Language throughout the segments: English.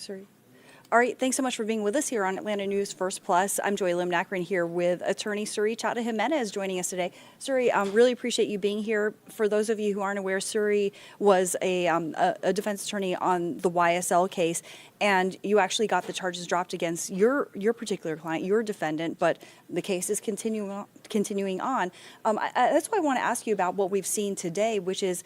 Suri. All right, thanks so much for being with us here on Atlanta News First Plus. I'm Joy Lim Nakrin here with attorney Suri Chadha Jimenez joining us today. Suri, really appreciate you being here. For those of you who aren't aware, Suri was a defense attorney on the YSL case, and you actually got the charges dropped against your particular client, your defendant, but the case is continuing on. That's why I want to ask you about what we've seen today, which is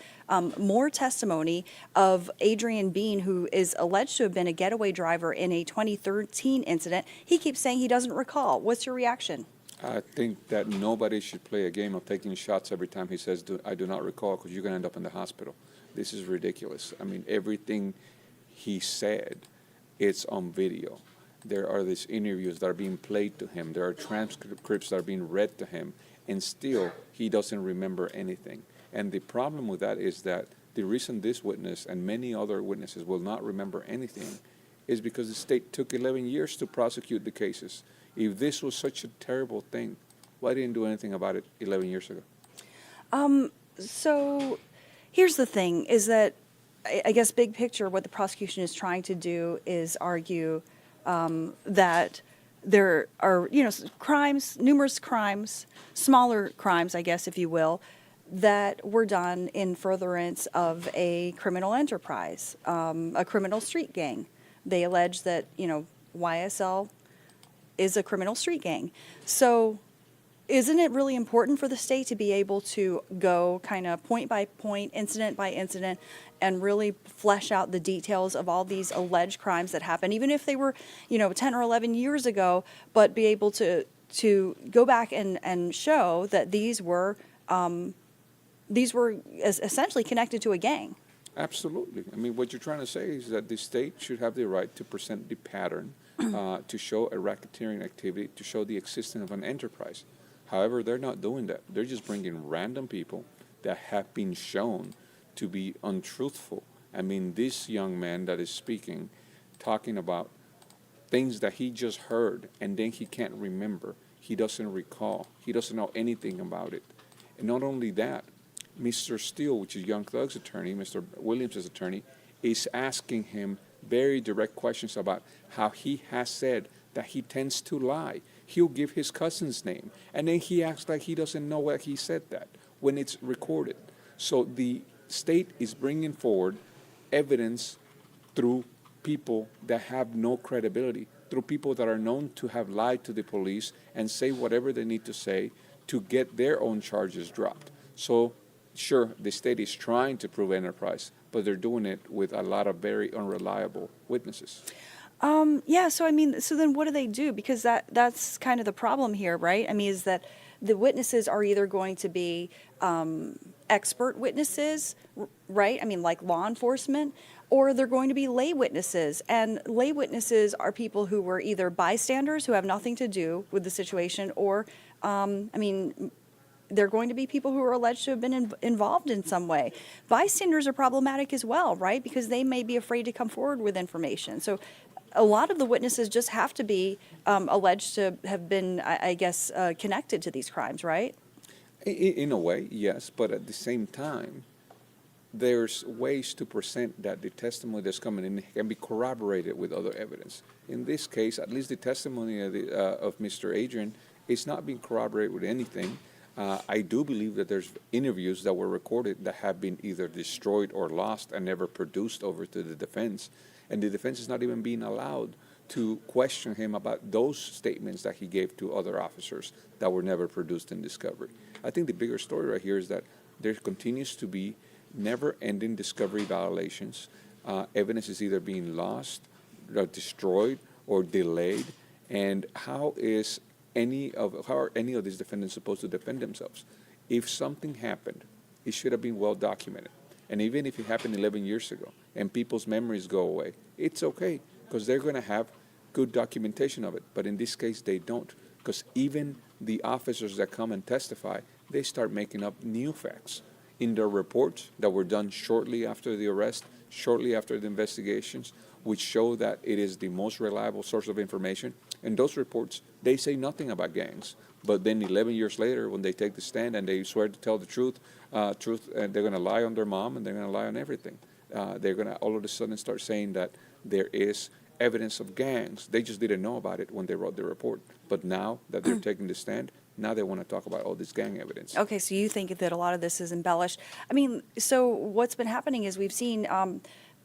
more testimony of Adrian Bean, who is alleged to have been a getaway driver in a 2013 incident. He keeps saying he doesn't recall. What's your reaction? I think that nobody should play a game of taking shots every time he says, I do not recall, because you're going to end up in the hospital. This is ridiculous. I mean, everything he said, it's on video. There are these interviews that are being played to him. There are transcripts that are being read to him, and still he doesn't remember anything. And the problem with that is that the reason this witness and many other witnesses will not remember anything is because the state took 11 years to prosecute the cases. If this was such a terrible thing, why didn't do anything about it 11 years ago? So here's the thing, is that I guess big picture, what the prosecution is trying to do is argue that there are, crimes, numerous crimes, smaller crimes, I guess, if you will, that were done in furtherance of a criminal enterprise, a criminal street gang. They allege that, YSL is a criminal street gang. So isn't it really important for the state to be able to go kind of point by point, incident by incident, and really flesh out the details of all these alleged crimes that happened, even if they were, 10 or 11 years ago, but be able to go back and show that these were essentially connected to a gang? Absolutely. I mean, what you're trying to say is that the state should have the right to present the pattern, to show a racketeering activity, to show the existence of an enterprise. However, they're not doing that. They're just bringing random people that have been shown to be untruthful. I mean, this young man that is speaking, talking about things that he just heard, and then he can't remember. He doesn't recall. He doesn't know anything about it. And not only that, Mr. Steele, which is Young Thug's attorney, Mr. Williams' attorney, is asking him very direct questions about how he has said that he tends to lie. He'll give his cousin's name, and then he acts like he doesn't know why he said that when it's recorded. So the state is bringing forward evidence through people that have no credibility, through people that are known to have lied to the police and say whatever they need to say to get their own charges dropped. So sure, the state is trying to prove enterprise, but they're doing it with a lot of very unreliable witnesses. So then what do they do? Because that's kind of the problem here, right? I mean, is that the witnesses are either going to be expert witnesses, right? I mean, like law enforcement, or they're going to be lay witnesses. And lay witnesses are people who were either bystanders who have nothing to do with the situation, or, they're going to be people who are alleged to have been involved in some way. Bystanders are problematic as well, right? Because they may be afraid to come forward with information. So a lot of the witnesses just have to be alleged to have been, connected to these crimes, right? In a way, yes, but at the same time, there's ways to present that the testimony that's coming in can be corroborated with other evidence. In this case, at least the testimony of Mr. Adrian is not being corroborated with anything. I do believe that there's interviews that were recorded that have been either destroyed or lost and never produced over to the defense. And the defense is not even being allowed to question him about those statements that he gave to other officers that were never produced in discovery. I think the bigger story right here is that there continues to be never-ending discovery violations. Evidence is either being lost, destroyed, or delayed. And how are any of these defendants supposed to defend themselves? If something happened, it should have been well documented. And even if it happened 11 years ago and people's memories go away, it's okay, because they're going to have good documentation of it. But in this case, they don't, because even the officers that come and testify, they start making up new facts in their reports that were done shortly after the arrest, shortly after the investigations, which show that it is the most reliable source of information. In those reports, they say nothing about gangs. But then 11 years later, when they take the stand and they swear to tell the truth, and they're going to lie on their mom and they're going to lie on everything. They're going to all of a sudden start saying that there is evidence of gangs. They just didn't know about it when they wrote the report. But now that they're taking the stand, now they want to talk about all this gang evidence. Okay, so you think that a lot of this is embellished. I mean, so what's been happening is we've seen,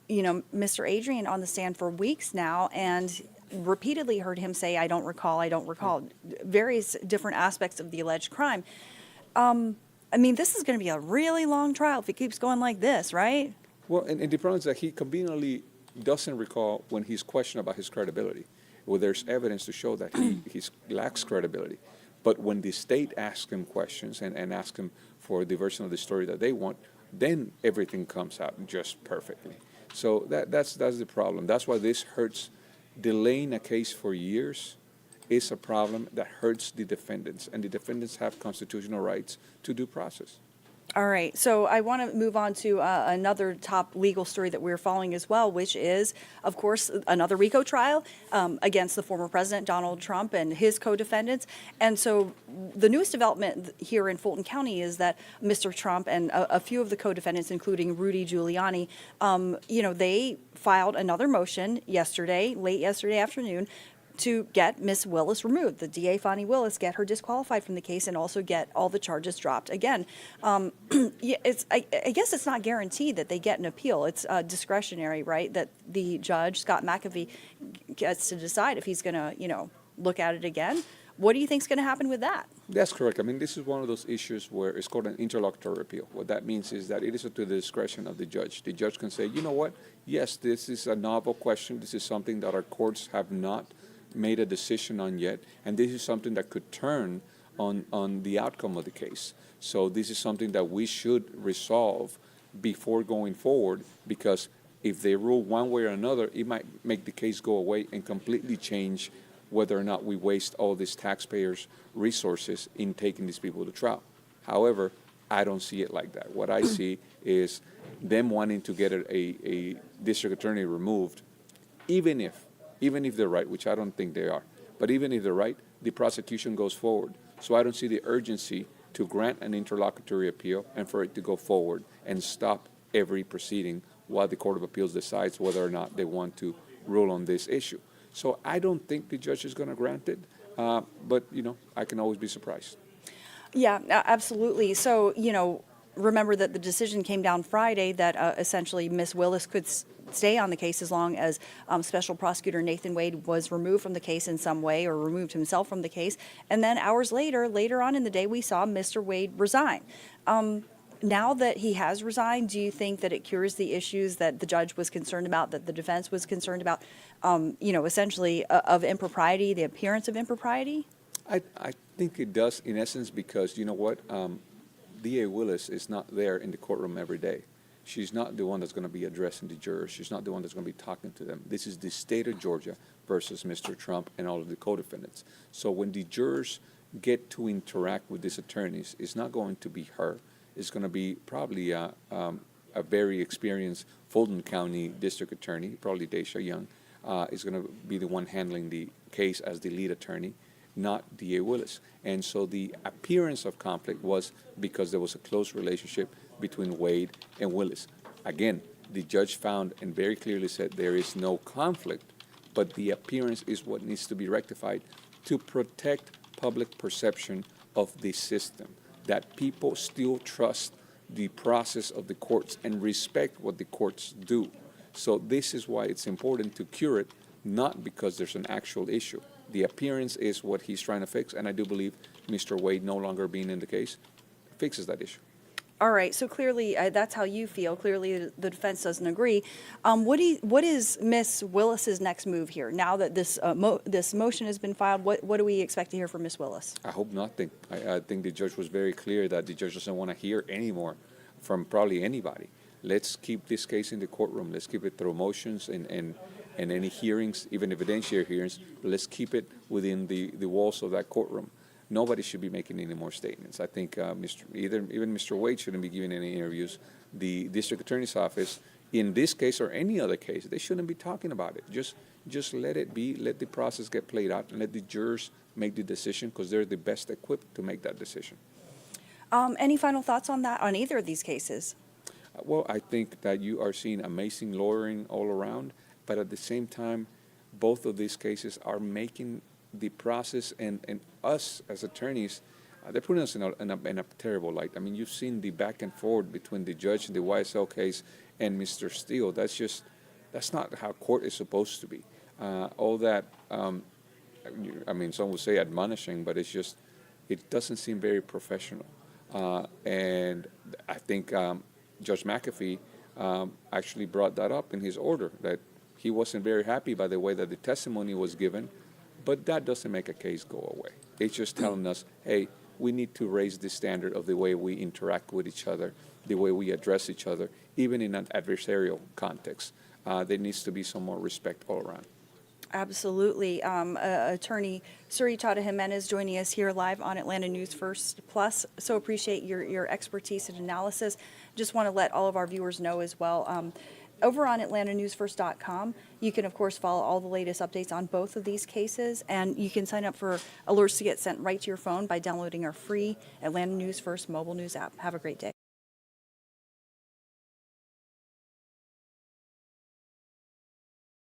Mr. Adrian on the stand for weeks now, and repeatedly heard him say, I don't recall, various different aspects of the alleged crime. I mean, this is going to be a really long trial if it keeps going like this, right? Well, and the problem is that he conveniently doesn't recall when he's questioned about his credibility. Well, there's evidence to show that he lacks credibility. But when the state asks him questions and asks him for the version of the story that they want, then everything comes out just perfectly. So that's the problem. That's why this hurts. Delaying a case for years is a problem that hurts the defendants, and the defendants have constitutional rights to due process. All right, so I want to move on to another top legal story that we're following as well, which is, of course, another RICO trial against the former president, Donald Trump, and his co-defendants. And so the newest development here in Fulton County is that Mr. Trump and a few of the co-defendants, including Rudy Giuliani, they filed another motion late yesterday afternoon, to get Miss Willis removed. The DA, Fani Willis, get her disqualified from the case and also get all the charges dropped. Again, I guess it's not guaranteed that they get an appeal. It's discretionary, right? That the judge, Scott McAfee, gets to decide if he's going to, look at it again. What do you think is going to happen with that? That's correct. I mean, this is one of those issues where it's called an interlocutory appeal. What that means is that it is up to the discretion of the judge. The judge can say, you know what, yes, this is a novel question. This is something that our courts have not made a decision on yet, and this is something that could turn on the outcome of the case. So this is something that we should resolve before going forward, because if they rule one way or another, it might make the case go away and completely change whether or not we waste all these taxpayers' resources in taking these people to trial. However, I don't see it like that. What I see is them wanting to get a district attorney removed, even if they're right, which I don't think they are. But even if they're right, the prosecution goes forward. So I don't see the urgency to grant an interlocutory appeal and for it to go forward and stop every proceeding while the Court of Appeals decides whether or not they want to rule on this issue. So I don't think the judge is going to grant it, but, I can always be surprised. Yeah, absolutely. So, remember that the decision came down Friday that essentially Miss Willis could stay on the case as long as Special Prosecutor Nathan Wade was removed from the case in some way or removed himself from the case. And then hours later on in the day, we saw Mr. Wade resign. Now that he has resigned, do you think that it cures the issues that the judge was concerned about, that the defense was concerned about, essentially of impropriety, the appearance of impropriety? I think it does, in essence, because you know what? DA Willis is not there in the courtroom every day. She's not the one that's going to be addressing the jurors. She's not the one that's going to be talking to them. This is the state of Georgia versus Mr. Trump and all of the co-defendants. So when the jurors get to interact with these attorneys, it's not going to be her. It's going to be probably a very experienced Fulton County District Attorney, probably Daisha Young, is going to be the one handling the case as the lead attorney, not DA Willis. And so the appearance of conflict was because there was a close relationship between Wade and Willis. Again, the judge found and very clearly said there is no conflict, but the appearance is what needs to be rectified to protect public perception of the system, that people still trust the process of the courts and respect what the courts do. So this is why it's important to cure it, not because there's an actual issue. The appearance is what he's trying to fix, and I do believe Mr. Wade no longer being in the case fixes that issue. All right, so clearly that's how you feel. Clearly the defense doesn't agree. What is Miss Willis's next move here? Now that this motion has been filed, what do we expect to hear from Miss Willis? I hope nothing. I think the judge was very clear that the judge doesn't want to hear anymore from probably anybody. Let's keep this case in the courtroom. Let's keep it through motions and any hearings, even evidentiary hearings. But let's keep it within the walls of that courtroom. Nobody should be making any more statements. I think even Mr. Wade shouldn't be giving any interviews. The district attorney's office, in this case or any other case, they shouldn't be talking about it. Just let it be. Let the process get played out, and let the jurors make the decision, because they're the best equipped to make that decision. Any final thoughts on that, on either of these cases? Well, I think that you are seeing amazing lawyering all around, but at the same time, both of these cases are making the process and us as attorneys, they're putting us in a terrible light. I mean, you've seen the back and forth between the judge in the YSL case and Mr. Steele. That's not how court is supposed to be. All that, I mean, some would say admonishing, but it doesn't seem very professional. And I think Judge McAfee actually brought that up in his order, that he wasn't very happy by the way that the testimony was given, but that doesn't make a case go away. It's just telling us, hey, we need to raise the standard of the way we interact with each other, the way we address each other, even in an adversarial context. There needs to be some more respect all around. Absolutely. Attorney Suri Chadha Jimenez joining us here live on Atlanta News First Plus. So appreciate your expertise and analysis. Just want to let all of our viewers know as well. Over on AtlantaNewsFirst.com, you can, of course, follow all the latest updates on both of these cases, and you can sign up for alerts to get sent right to your phone by downloading our free Atlanta News First mobile news app. Have a great day.